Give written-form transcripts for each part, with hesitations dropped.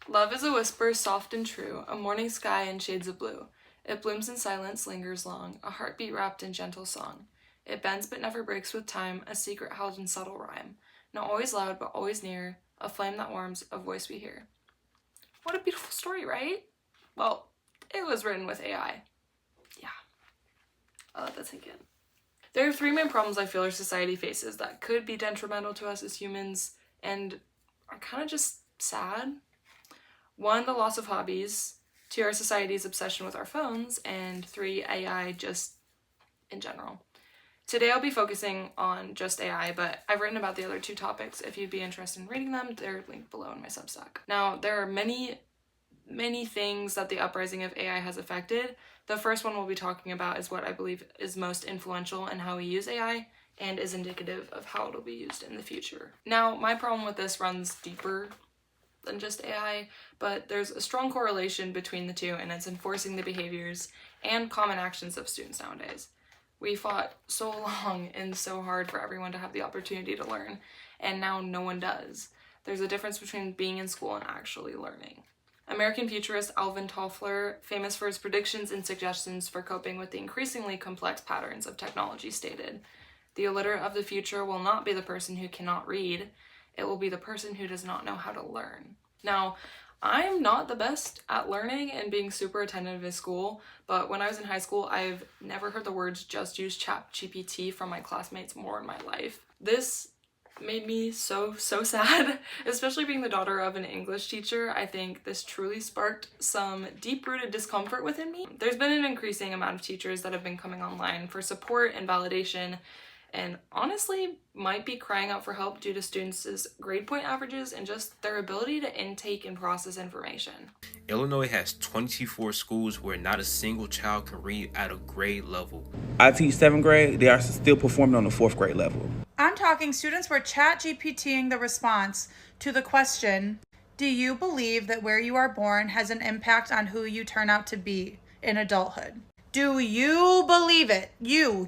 Love is a whisper soft and true, a morning sky in shades of blue. It blooms in silence, lingers long, a heartbeat wrapped in gentle song. It bends but never breaks with time, a secret held in subtle rhyme. Not always loud but always near, a flame that warms, a voice we hear. What a beautiful story, right? Well, it was written with AI. Yeah. I'll let that sink in. There are three main problems I feel our society faces that could be detrimental to us as humans and are kind of just sad. 1, the loss of hobbies. 2, our society's obsession with our phones. And 3, AI just in general. Today I'll be focusing on just AI, but I've written about the other 2 topics. If you'd be interested in reading them, they're linked below in my Substack. Now, there are many things that the uprising of AI has affected. The first one we'll be talking about is what I believe is most influential in how we use AI and is indicative of how it'll be used in the future. Now, my problem with this runs deeper than just AI, but there's a strong correlation between the two, and it's enforcing the behaviors and common actions of students nowadays. We fought so long and so hard for everyone to have the opportunity to learn, and now no one does. There's a difference between being in school and actually learning. American futurist Alvin Toffler, famous for his predictions and suggestions for coping with the increasingly complex patterns of technology, stated, "The illiterate of the future will not be the person who cannot read, it will be the person who does not know how to learn." Now, I'm not the best at learning and being super attentive in school, but when I was in high school, I've never heard the words "just use ChatGPT" from my classmates more in my life. This made me so sad, especially being the daughter of an English teacher. I think this truly sparked some deep-rooted discomfort within me. There's been an increasing amount of teachers that have been coming online for support and validation, and honestly might be crying out for help due to students' grade point averages and just their ability to intake and process information. Illinois has 24 schools where not a single child can read at a grade level. I teach 7th grade, they are still performing on the 4th grade level. I'm talking students were ChatGPTing the response to the question, do you believe that where you are born has an impact on who you turn out to be in adulthood? Do you believe it? You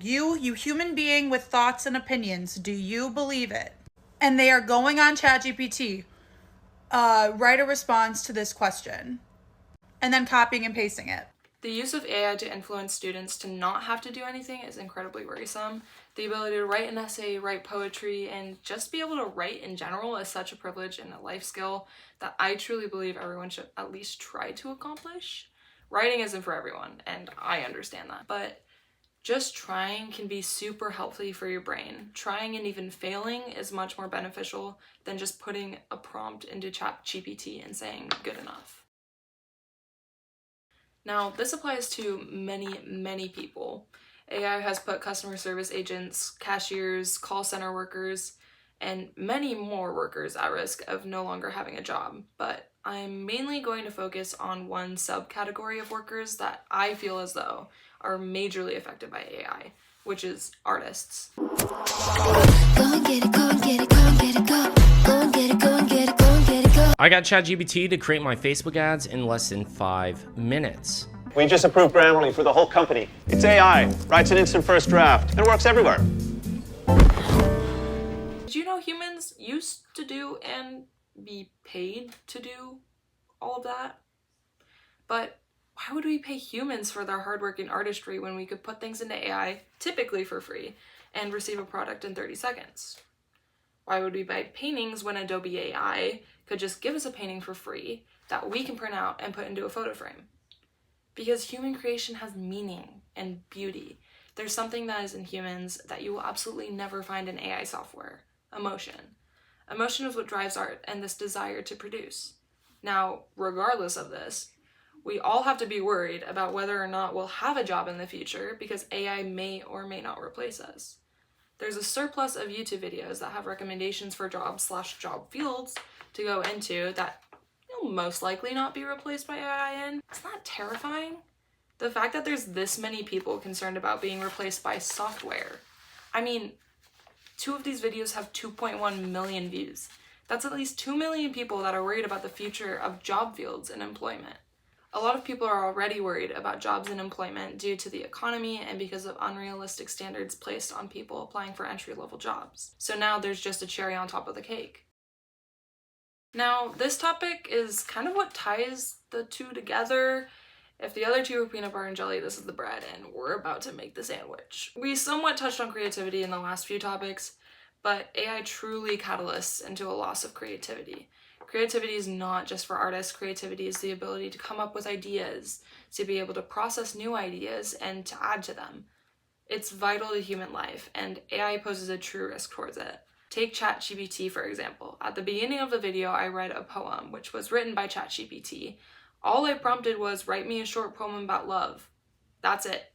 human being with thoughts and opinions, do you believe it? And they are going on ChatGPT, write a response to this question, and then copying and pasting it. The use of AI to influence students to not have to do anything is incredibly worrisome. The ability to write an essay, write poetry, and just be able to write in general is such a privilege and a life skill that I truly believe everyone should at least try to accomplish. Writing isn't for everyone, and I understand that, but just trying can be super helpful for your brain. Trying and even failing is much more beneficial than just putting a prompt into ChatGPT and saying good enough. Now, this applies to many people. AI has put customer service agents, cashiers, call center workers, and many more workers at risk of no longer having a job. But I'm mainly going to focus on one subcategory of workers that I feel as though are majorly affected by AI, which is artists. Go and get it, go and get it, go and get it, go. Go and get it, go and get it, go and get it, go. I got ChatGPT to create my Facebook ads in less than 5 minutes. We just approved Grammarly for the whole company. It's AI, writes an instant first draft, and works everywhere. Did you know humans used to do and be paid to do all of that? But why would we pay humans for their hard work and artistry when we could put things into AI, typically for free, and receive a product in 30 seconds? Why would we buy paintings when Adobe AI could just give us a painting for free that we can print out and put into a photo frame? Because human creation has meaning and beauty. There's something that is in humans that you will absolutely never find in AI software: emotion. Emotion is what drives art and this desire to produce. Now, regardless of this, we all have to be worried about whether or not we'll have a job in the future because AI may or may not replace us. There's a surplus of YouTube videos that have recommendations for jobs/job fields to go into that you'll most likely not be replaced by AI in. Isn't that terrifying? The fact that there's this many people concerned about being replaced by software. I mean, 2 of these videos have 2.1 million views. That's at least 2 million people that are worried about the future of job fields and employment. A lot of people are already worried about jobs and employment due to the economy and because of unrealistic standards placed on people applying for entry-level jobs. So now there's just a cherry on top of the cake. Now, this topic is kind of what ties the two together. If the other two are peanut butter and jelly, this is the bread, and we're about to make the sandwich. We somewhat touched on creativity in the last few topics, but AI truly catalysts into a loss of creativity. Creativity is not just for artists. Creativity is the ability to come up with ideas, to be able to process new ideas, and to add to them. It's vital to human life, and AI poses a true risk towards it. Take ChatGPT, for example. At the beginning of the video, I read a poem, which was written by ChatGPT. All I prompted was, write me a short poem about love. That's it.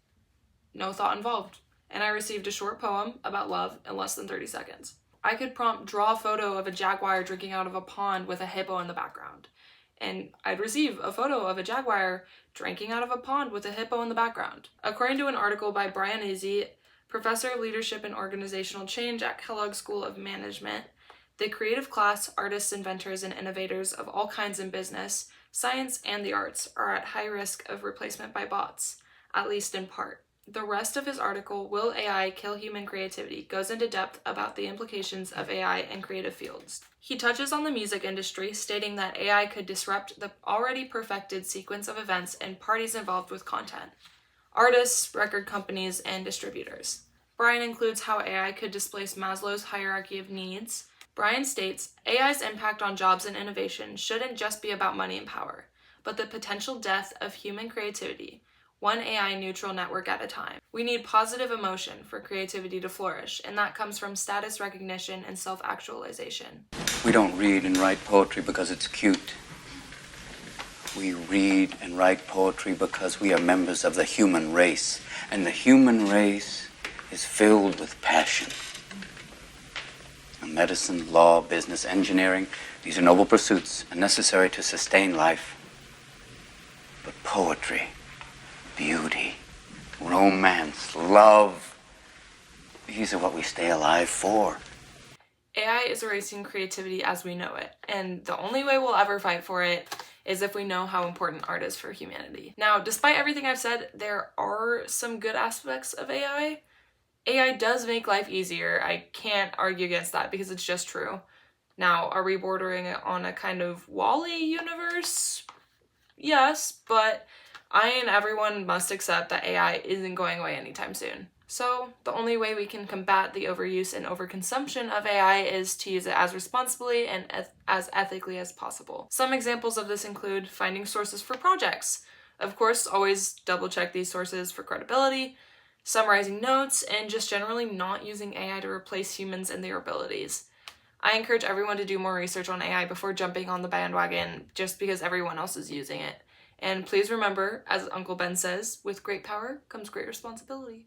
No thought involved. And I received a short poem about love in less than 30 seconds. I could prompt, draw a photo of a jaguar drinking out of a pond with a hippo in the background. And I'd receive a photo of a jaguar drinking out of a pond with a hippo in the background. According to an article by Brian Uzzi, professor of leadership and organizational change at Kellogg School of Management, the creative class, artists, inventors, and innovators of all kinds in business, science, and the arts are at high risk of replacement by bots, at least in part. The rest of his article, Will AI Kill Human Creativity?, goes into depth about the implications of AI in creative fields. He touches on the music industry, stating that AI could disrupt the already perfected sequence of events and parties involved with content: artists, record companies, and distributors. Brian includes how AI could displace Maslow's hierarchy of needs. Brian states, AI's impact on jobs and innovation shouldn't just be about money and power, but the potential death of human creativity, one AI neutral network at a time. We need positive emotion for creativity to flourish, and that comes from status recognition and self-actualization. We don't read and write poetry because it's cute. We read and write poetry because we are members of the human race, and the human race is filled with passion. Medicine, law, business, engineering, these are noble pursuits and necessary to sustain life. But poetry, beauty, romance, love, these are what we stay alive for. AI is erasing creativity as we know it, and the only way we'll ever fight for it is if we know how important art is for humanity. Now, despite everything I've said, there are some good aspects of AI. AI does make life easier. I can't argue against that because it's just true. Now, are we bordering it on a kind of WALL-E universe? Yes, but I and everyone must accept that AI isn't going away anytime soon. So the only way we can combat the overuse and overconsumption of AI is to use it as responsibly and as ethically as possible. Some examples of this include finding sources for projects. Of course, always double check these sources for credibility, summarizing notes, and just generally not using AI to replace humans and their abilities. I encourage everyone to do more research on AI before jumping on the bandwagon just because everyone else is using it. And please remember, as Uncle Ben says, with great power comes great responsibility.